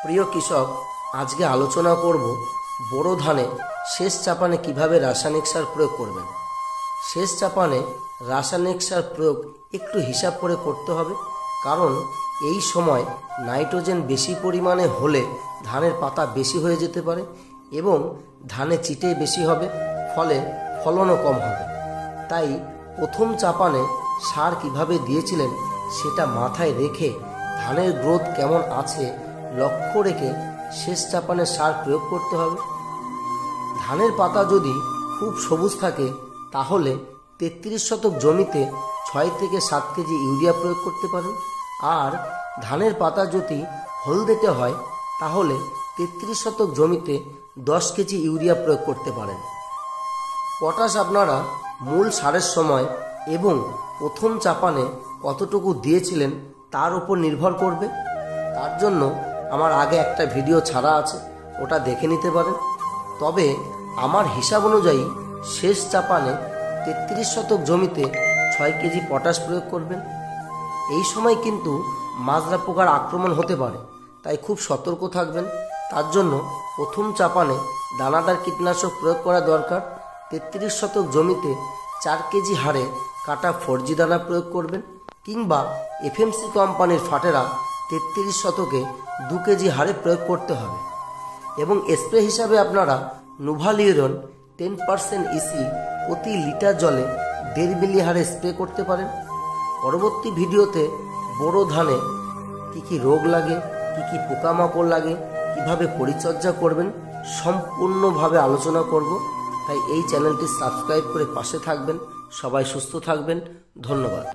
প্রিয় কৃষক, আজকে আলোচনা করব বোরো ধানে সেচ চাপানে কিভাবে রাসায়নিক সার প্রয়োগ করবেন। সেচ চাপানে রাসায়নিক সার প্রয়োগ একটু হিসাব করে করতে হবে, কারণ এই সময় নাইট্রোজেন বেশি পরিমাণে হলে ধানের পাতা বেশি হয়ে যেতে পারে এবং ধানে চিটে বেশি হবে, ফলে ফলনও কম হবে। তাই প্রথম চাপানে সার কিভাবে দিয়েছিলেন সেটা মাথায় রেখে ধানের গ্রোথ কেমন আছে লক্ষ্য রেখে শেষ চাপানে সার প্রয়োগ করতে হবে। ধানের পাতা যদি খুব সবুজ থাকে তাহলে 33 শতক জমিতে 6 থেকে 7 কেজি ইউরিয়া প্রয়োগ করতে পারেন, আর ধানের পাতা যদি হলদেটে হয় তাহলে 33 শতক জমিতে 10 কেজি ইউরিয়া প্রয়োগ করতে পারেন। পটাশ আপনারা মূল সারের সময় এবং প্রথম চাপানে কতটুকু দিয়েছিলেন তার উপর নির্ভর করবে। তার জন্য আমার আগে একটা ভিডিও ছাড়া আছে, ওটা দেখে নিতে পারেন। তবে আমার হিসাব অনুযায়ী শেষ চাপানে 33 শতক জমিতে 6 কেজি পটাশ প্রয়োগ করবেন। এই সময় কিন্তু মাজরা পোকার আক্রমণ হতে পারে, তাই খুব সতর্ক থাকবেন। তার জন্য প্রথম চাপানে দানাদার কীটনাশক প্রয়োগ করা দরকার। 33 শতক জমিতে 4 কেজি হারে কাটা 4G দানা প্রয়োগ করবেন, কিংবা FMC কোম্পানির ফাটেরা 33 শতকে 2 কেজি হারে প্রয়োগ করতে হবে। এবং স্প্রে হিসাবে আপনারা নোভালিউরন 10% EC প্রতি লিটার জলে 1.5 মিলি হারে স্প্রে করতে পারেন। পরবর্তী ভিডিওতে বোরো ধানে কী কী রোগ লাগে, কী কী পোকামাকড় লাগে, কিভাবে পরিচর্যা করবেন সম্পূর্ণভাবে আলোচনা করব। তাই এই চ্যানেলটি সাবস্ক্রাইব করে পাশে থাকবেন। সবাই সুস্থ থাকবেন। ধন্যবাদ।